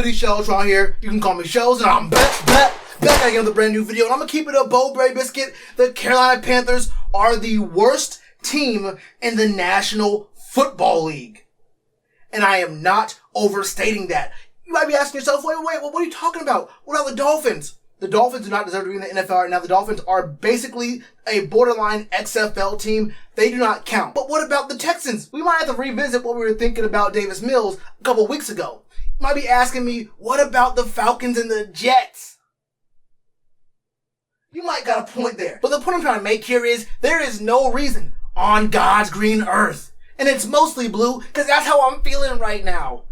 Goody Shellitronnn here. You can call me Shells, and I'm back again with a brand new video. And I'm gonna keep it a Bowberry biscuit. The Carolina Panthers are the worst team in the National Football League. And I am not overstating that. You might be asking yourself, wait, what are you talking about? What about the Dolphins? The Dolphins do not deserve to be in the NFL right now. The Dolphins are basically a borderline XFL team. They do not count. But what about the Texans? We might have to revisit what we were thinking about Davis Mills a couple weeks ago. You might be asking me, what about the Falcons and the Jets? You might got a point there. But the point I'm trying to make here is there is no reason on God's green earth, and it's mostly blue because that's how I'm feeling right now,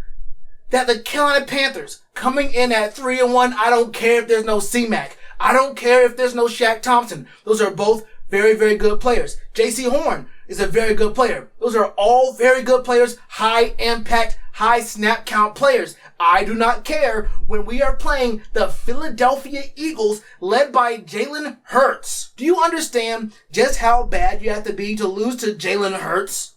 that the Carolina Panthers coming in at 3-1, I don't care if there's no C-Mac. I don't care if there's no Shaq Thompson. Those are both very, very good players. J.C. Horn is a very good player. Those are all very good players, high impact, high snap count players. I do not care when we are playing the Philadelphia Eagles led by Jalen Hurts. Do you understand just how bad you have to be to lose to Jalen Hurts?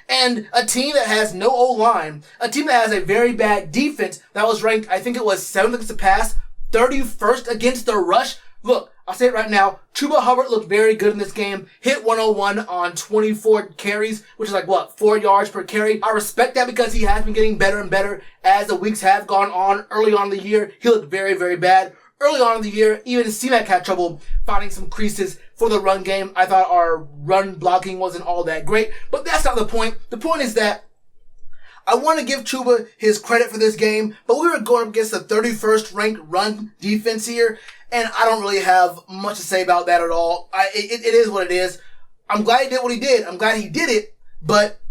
And a team that has no O-line, a team that has a very bad defense that was ranked, I think it was 7th against the pass, 31st against the rush. Look, I'll say it right now, Chuba Hubbard looked very good in this game, hit 101 on 24 carries, which is like, 4 yards per carry. I respect that because he has been getting better and better as the weeks have gone on. Early on in the year, he looked very, very bad. Early on in the year, even C-Mac had trouble finding some creases for the run game. I thought our run blocking wasn't all that great, but that's not the point. The point is that I want to give Chuba his credit for this game, but we were going up against the 31st ranked run defense here, and I don't really have much to say about that at all. It is what it is. I'm glad he did what he did. I'm glad he did it, but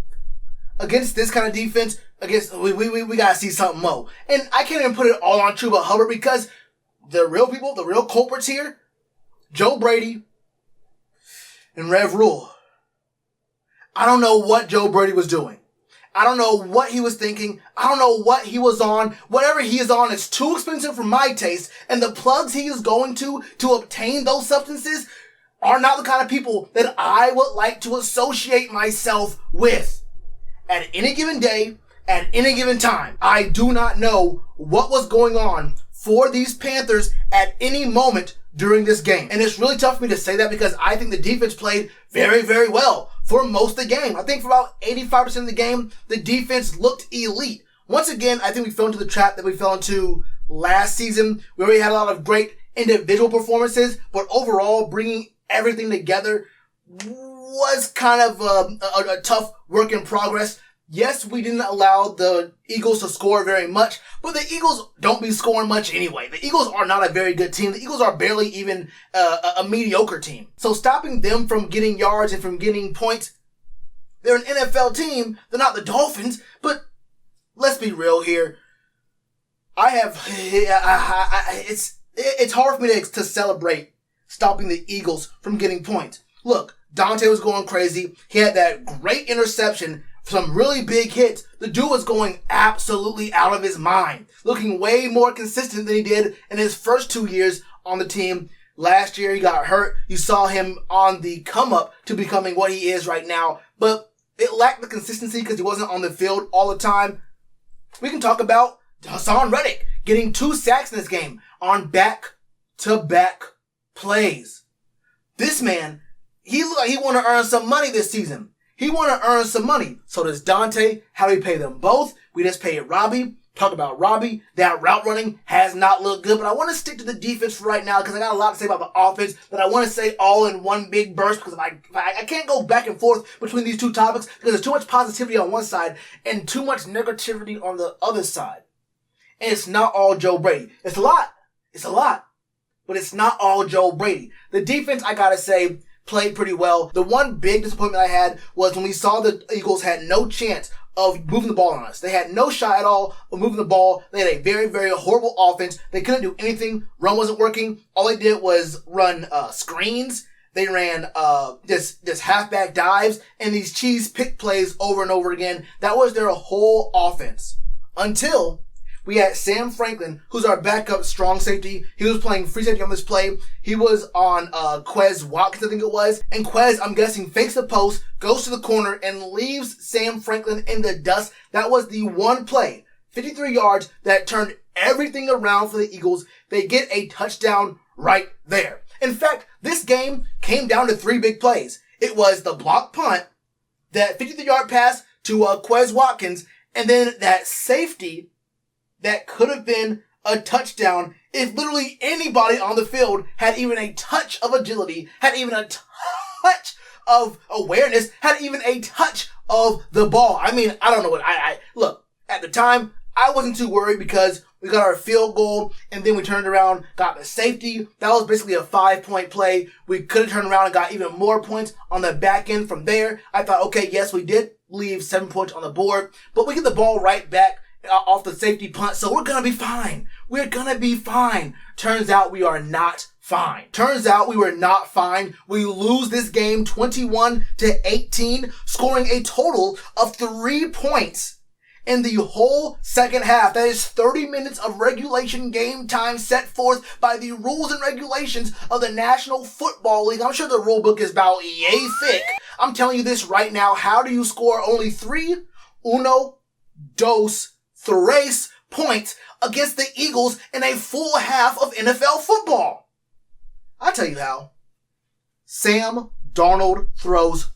against this kind of defense, we gotta see something more. And I can't even put it all on Chuba Hubbard because the real people, the real culprits here, Joe Brady and Rev Rule. I don't know what Joe Brady was doing. I don't know what he was thinking. I don't know what he was on. Whatever he is on is too expensive for my taste. And the plugs he is going to obtain those substances are not the kind of people that I would like to associate myself with. At any given day, at any given time, I do not know what was going on for these Panthers at any moment during this game. And it's really tough for me to say that because I think the defense played very, very well for most of the game. I think for about 85% of the game, the defense looked elite. Once again, I think we fell into the trap that we fell into last season where we had a lot of great individual performances, but overall bringing everything together was kind of a tough work in progress. Yes, we didn't allow the Eagles to score very much, but the Eagles don't be scoring much anyway. The Eagles are not a very good team. The Eagles are barely even a mediocre team. So stopping them from getting yards and from getting points, they're an NFL team. They're not the Dolphins, but let's be real here. It's hard for me to celebrate stopping the Eagles from getting points. Look, Dante was going crazy. He had that great interception, some really big hits. The dude was going absolutely out of his mind, looking way more consistent than he did in his first 2 years on the team. Last year, he got hurt. You saw him on the come up to becoming what he is right now, but it lacked the consistency because he wasn't on the field all the time. We can talk about Hassan Reddick getting 2 sacks in this game on back-to-back plays. This man, he looked like he wanted to earn some money this season. He want to earn some money. So does Dante. How do we pay them both? We just paid Robbie. Talk about Robbie. That route running has not looked good, but I want to stick to the defense for right now because I got a lot to say about the offense that I want to say all in one big burst because I can't go back and forth between these two topics because there's too much positivity on one side and too much negativity on the other side. And it's not all Joe Brady. It's a lot, but it's not all Joe Brady. The defense, I gotta say, played pretty well. The one big disappointment I had was when we saw the Eagles had no chance of moving the ball on us. They had no shot at all of moving the ball. They had a very, very horrible offense. They couldn't do anything. Run wasn't working. All they did was run screens. They ran just halfback dives and these cheese pick plays over and over again. That was their whole offense. Until we had Sam Franklin, who's our backup strong safety. He was playing free safety on this play. He was on Quez Watkins, I think it was. And Quez, I'm guessing, fakes the post, goes to the corner, and leaves Sam Franklin in the dust. That was the one play, 53 yards, that turned everything around for the Eagles. They get a touchdown right there. In fact, this game came down to 3 big plays. It was the block punt, that 53-yard pass to Quez Watkins, and then that safety that could have been a touchdown if literally anybody on the field had even a touch of agility, had even a touch of awareness, had even a touch of the ball. I mean, I don't know what look, at the time, I wasn't too worried because we got our field goal and then we turned around, got the safety. That was basically a 5-point play. We could have turned around and got even more points on the back end from there. I thought, okay, yes, we did leave 7 points on the board, but we get the ball right back off the safety punt, so we're gonna be fine. We're gonna be fine. Turns out we are not fine. Turns out we were not fine. We lose this game 21-18, scoring a total of 3 points in the whole second half. That is 30 minutes of regulation game time set forth by the rules and regulations of the National Football League. I'm sure the rule book is about yay thick. I'm telling you this right now. How do you score only 3, uno, dos, tres points against the Eagles in a full half of NFL football? I'll tell you how. Sam Darnold throws,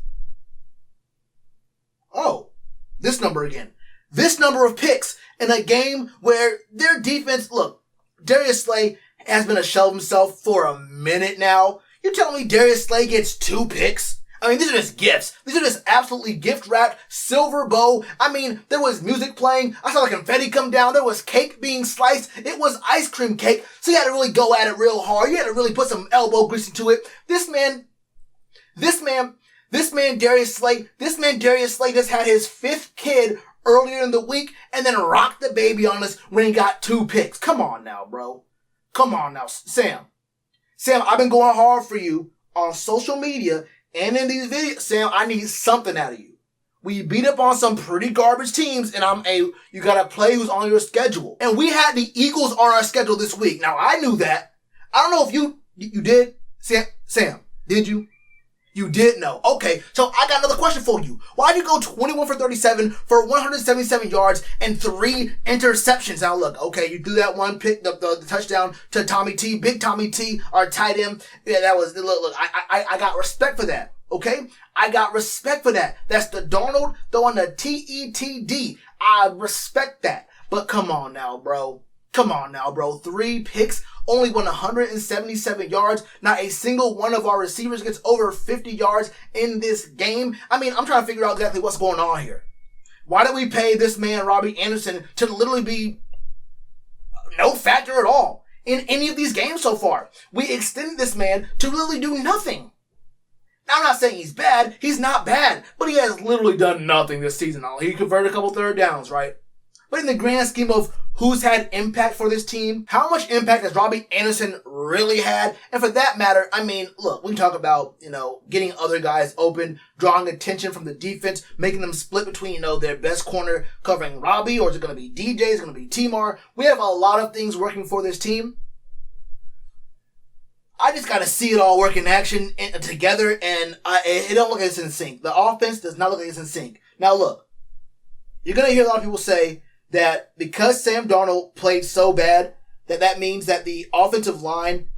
this number again. This number of picks in a game where their defense, look, Darius Slay has been a shell of himself for a minute now. You're telling me Darius Slay gets 2 picks? I mean, these are just gifts. These are just absolutely gift-wrapped, silver bow. I mean, there was music playing. I saw the confetti come down. There was cake being sliced. It was ice cream cake. So you had to really go at it real hard. You had to really put some elbow grease into it. This man, Darius Slay just had his 5th kid earlier in the week and then rocked the baby on us when he got 2 picks. Come on now, bro. Come on now, Sam. Sam, I've been going hard for you on social media and in these videos. Sam, I need something out of you. We beat up on some pretty garbage teams, and you gotta play who's on your schedule. And we had the Eagles on our schedule this week. Now, I knew that. I don't know if you did. Sam, did you? You did know. Okay, so I got another question for you. Why'd you go 21 for 37 for 177 yards and 3 interceptions? Now look, okay, you threw that one pick, the touchdown to Tommy T, Big Tommy T, our tight end. Yeah, that was, look, I got respect for that, okay? I got respect for that. That's the Darnold throwing the TETD. I respect that. But come on now, bro. 3 picks, only 177 yards. Not a single one of our receivers gets over 50 yards in this game. I mean, I'm trying to figure out exactly what's going on here. Why did we pay this man, Robbie Anderson, to literally be no factor at all in any of these games so far? We extended this man to literally do nothing. Now, I'm not saying he's bad. He's not bad. But he has literally done nothing this season. He converted a couple third downs, right? But in the grand scheme of who's had impact for this team, how much impact has Robbie Anderson really had? And for that matter, I mean, look, we talk about, getting other guys open, drawing attention from the defense, making them split between, their best corner covering Robbie, or is it going to be DJ, is it going to be T-Mar? We have a lot of things working for this team. I just got to see it all work in action together, and it don't look like it's in sync. The offense does not look like it's in sync. Now look, you're going to hear a lot of people say that because Sam Darnold played so bad, that means that the offensive line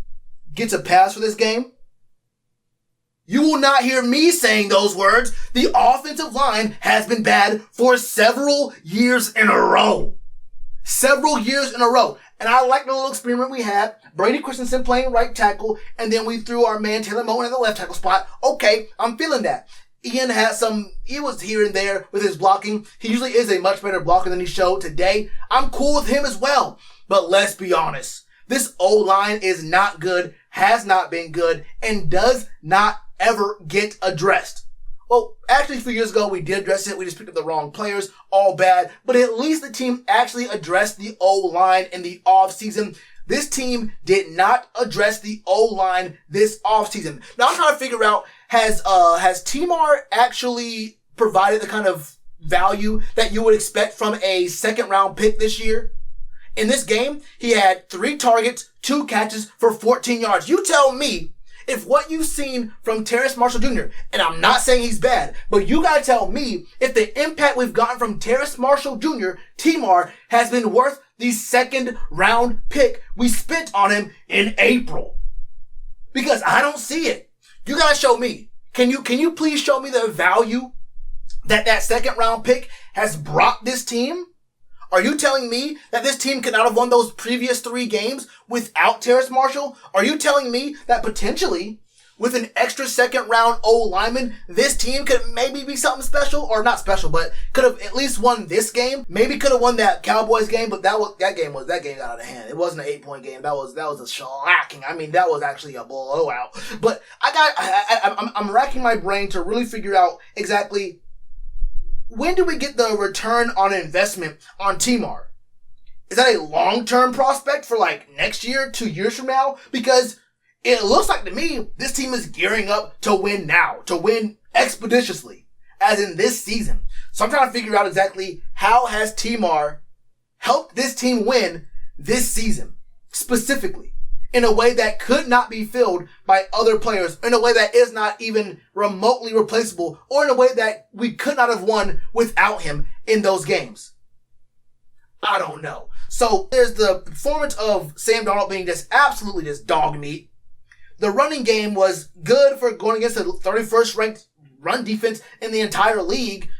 gets a pass for this game. You will not hear me saying those words. The offensive line has been bad for several years in a row. And I like the little experiment we had. Brady Christensen playing right tackle, and then we threw our man Taylor Moton in the left tackle spot. Okay, I'm feeling that. Ian he was here and there with his blocking. He usually is a much better blocker than he showed today. I'm cool with him as well. But let's be honest. This O-line is not good, has not been good, and does not ever get addressed. Well, actually a few years ago we did address it. We just picked up the wrong players. All bad. But at least the team actually addressed the O-line in the offseason. This team did not address the O-line this offseason. Now I'm trying to figure out, has T-Mar actually provided the kind of value that you would expect from a 2nd round pick this year? In this game, he had 3 targets, 2 catches for 14 yards. You tell me if what you've seen from Terrace Marshall Jr., and I'm not saying he's bad, but you gotta tell me if the impact we've gotten from Terrace Marshall Jr., T-Mar, has been worth the second round pick we spent on him in April? Because I don't see it. You gotta show me. Can you please show me the value that second round pick has brought this team? Are you telling me that this team could not have won those previous 3 games without Terrace Marshall? Are you telling me that potentially with an extra second round lineman, this team could maybe be something special? Or not special, but could have at least won this game. Maybe could have won that Cowboys game, but that game got out of hand. It wasn't an 8-point game. That was a shellacking. I mean, that was actually a blowout. But I'm racking my brain to really figure out exactly when do we get the return on investment on Timar? Is that a long-term prospect for like next year, 2 years from now? Because it looks like to me, this team is gearing up to win now, to win expeditiously, as in this season. So I'm trying to figure out exactly how has Timar helped this team win this season, specifically, in a way that could not be filled by other players, in a way that is not even remotely replaceable, or in a way that we could not have won without him in those games. I don't know. So there's the performance of Sam Darnold being just absolutely just dog meat. The running game was good for going against the 31st ranked run defense in the entire league.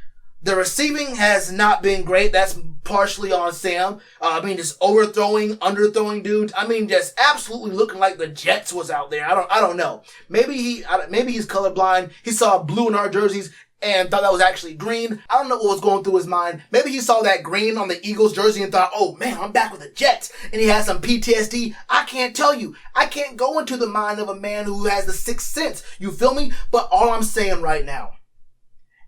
The receiving has not been great. That's partially on Sam. Just overthrowing, underthrowing dudes. Just absolutely looking like the Jets was out there. I don't know. Maybe he's colorblind. He saw blue in our jerseys and thought that was actually green. I don't know what was going through his mind. Maybe he saw that green on the Eagles jersey and thought, oh man, I'm back with the Jets. And he has some PTSD. I can't tell you. I can't go into the mind of a man who has the sixth sense. You feel me? But all I'm saying right now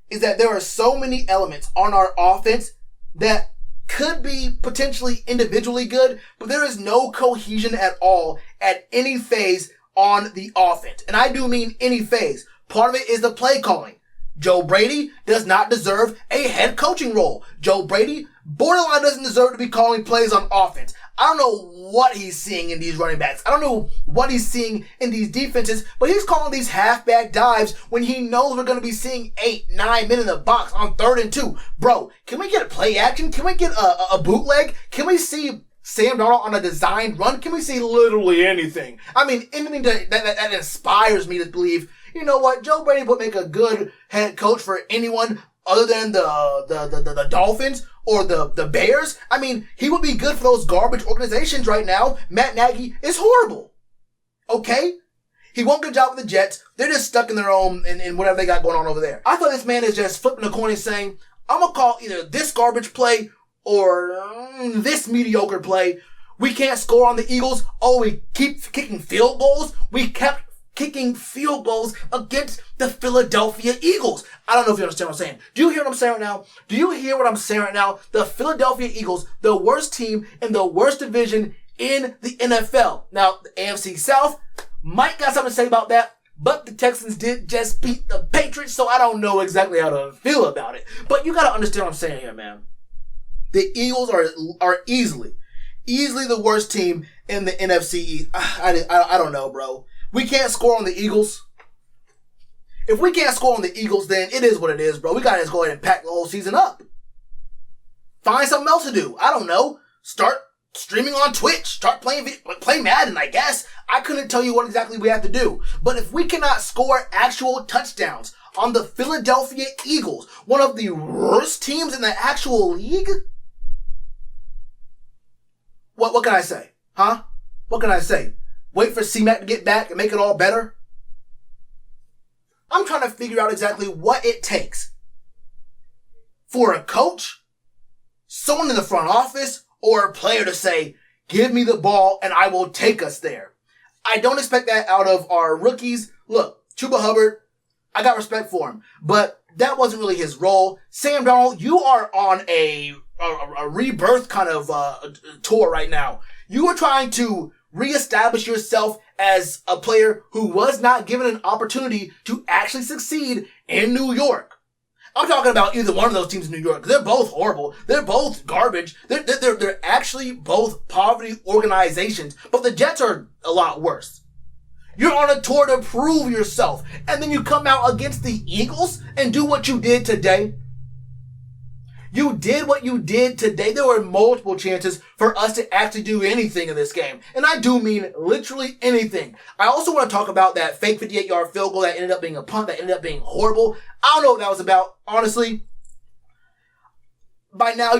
is that there are so many elements on our offense that could be potentially individually good, but there is no cohesion at all at any phase on the offense. And I do mean any phase. Part of it is the play calling. Joe Brady does not deserve a head coaching role. Joe Brady borderline doesn't deserve to be calling plays on offense. I don't know what he's seeing in these running backs. I don't know what he's seeing in these defenses, but he's calling these halfback dives when he knows we're going to be seeing 8-9 men in the box on 3rd and 2. Bro, can we get a play action? Can we get a bootleg? Can we see Sam Darnold on a designed run? Can we see literally anything? Anything that inspires me to believe, you know what, Joe Brady would make a good head coach for anyone other than the Dolphins or the Bears. He would be good for those garbage organizations right now. Matt Nagy is horrible. Okay? He won't get a job with the Jets. They're just stuck in their own, in whatever they got going on over there. I thought this man is just flipping a coin and saying, I'm going to call either this garbage play or this mediocre play. We can't score on the Eagles. Oh, we keep kicking field goals. We kept kicking field goals against the Philadelphia Eagles. I don't know if you understand what I'm saying. Do you hear what I'm saying right now? Do you hear what I'm saying right now? The Philadelphia Eagles, the worst team in the worst division in the NFL. Now, the AFC South might got something to say about that, but the Texans did just beat the Patriots, so I don't know exactly how to feel about it. But you gotta understand what I'm saying here, man. The Eagles are easily the worst team in the NFC East. I don't know, bro. We can't score on the Eagles. If we can't score on the Eagles, then it is what it is, bro. We gotta just go ahead and pack the whole season up. Find something else to do. I don't know. Start streaming on Twitch. Start play Madden, I guess. I couldn't tell you what exactly we have to do. But if we cannot score actual touchdowns on the Philadelphia Eagles, one of the worst teams in the actual league, what can I say? Huh? What can I say? Wait for C-Mac to get back and make it all better? I'm trying to figure out exactly what it takes for a coach, someone in the front office, or a player to say, give me the ball and I will take us there. I don't expect that out of our rookies. Look, Chuba Hubbard, I got respect for him, but that wasn't really his role. Sam Darnold, you are on a rebirth kind of tour right now. You are trying to reestablish yourself as a player who was not given an opportunity to actually succeed in New York. I'm talking about either one of those teams in New York. They're both horrible. They're both garbage. They're actually both poverty organizations, but the Jets are a lot worse. You're on a tour to prove yourself, and then you come out against the Eagles and do what you did today. You did what you did today. There were multiple chances for us to actually do anything in this game. And I do mean literally anything. I also want to talk about that fake 58-yard field goal that ended up being a punt, that ended up being horrible. I don't know what that was about, honestly. By now,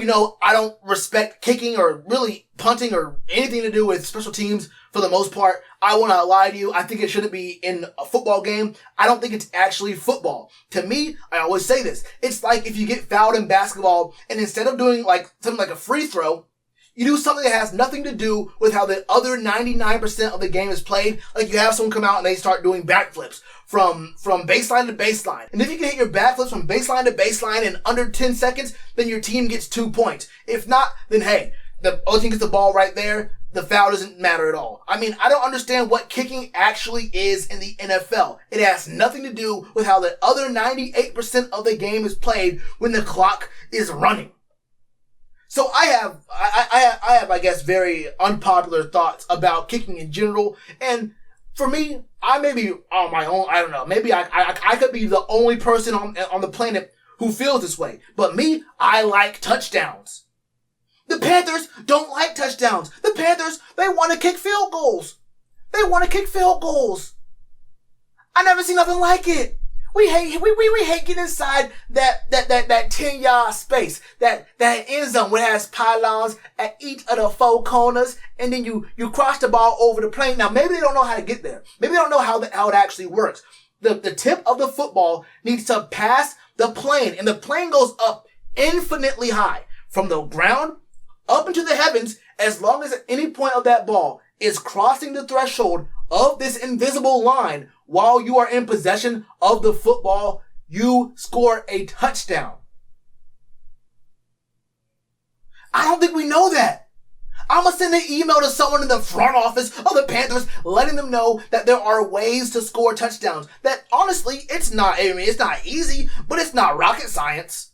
I don't respect kicking or really punting or anything to do with special teams for the most part. I will not lie to you. I think it shouldn't be in a football game. I don't think it's actually football. To me, I always say this. It's like if you get fouled in basketball and instead of doing something like a free throw, you do something that has nothing to do with how the other 99% of the game is played. Like you have someone come out and they start doing backflips from baseline to baseline. And if you can hit your backflips from baseline to baseline in under 10 seconds, then your team gets 2 points. If not, then hey, the other team gets the ball right there. The foul doesn't matter at all. I mean, I don't understand what kicking actually is in the NFL. It has nothing to do with how the other 98% of the game is played when the clock is running. So I have, I guess, very unpopular thoughts about kicking in general. And for me, I may be on my own. I don't know. Maybe I could be the only person on the planet who feels this way. But me, I like touchdowns. The Panthers don't like touchdowns. The Panthers, they want to kick field goals. They want to kick field goals. I never seen nothing like it. We hate getting inside that 10-yard space, that end zone where it has pylons at each of the 4 corners, and then you cross the ball over the plane. Now maybe they don't know how to get there. Maybe they don't know how it actually works. The tip of the football needs to pass the plane, and the plane goes up infinitely high from the ground up into the heavens. As long as at any point of that ball is crossing the threshold of this invisible line while you are in possession of the football, you score a touchdown. I don't think we know that. I'm going to send an email to someone in the front office of the Panthers letting them know that there are ways to score touchdowns. That honestly, it's not easy, but it's not rocket science.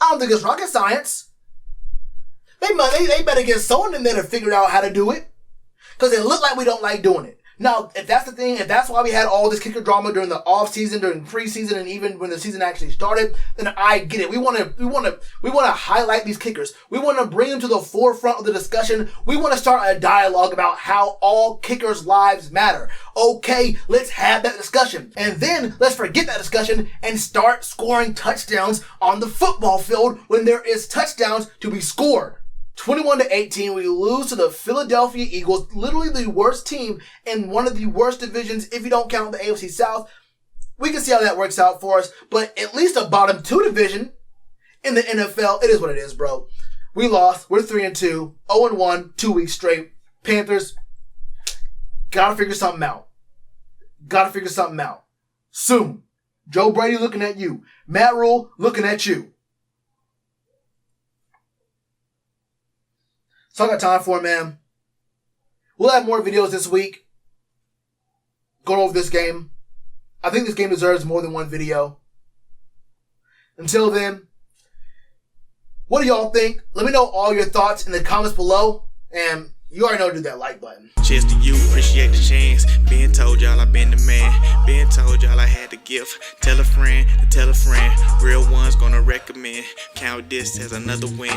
I don't think it's rocket science. They better get someone in there to figure out how to do it. Because it looked like we don't like doing it. Now, if that's the thing, if that's why we had all this kicker drama during the off season, during preseason, and even when the season actually started, then I get it. We want to highlight these kickers. We want to bring them to the forefront of the discussion. We want to start a dialogue about how all kickers' lives matter. Okay, let's have that discussion. And then let's forget that discussion and start scoring touchdowns on the football field when there is touchdowns to be scored. 21-18, we lose to the Philadelphia Eagles, literally the worst team in one of the worst divisions if you don't count the AFC South. We can see how that works out for us, but at least a bottom 2 division in the NFL, it is what it is, bro. We lost. We're 3-2, 0-1, 2 weeks straight. Panthers, gotta figure something out. Soon. Joe Brady looking at you. Matt Rule looking at you. So I got time for it, man. We'll have more videos this week going over this game. I think this game deserves more than one video. Until then, what do y'all think? Let me know all your thoughts in the comments below. And you already know to do that like button. Cheers to you, appreciate the chance. Been told y'all I been the man. Been told y'all I had the gift. Tell a friend to tell a friend. Real ones gonna recommend. Count this as another win.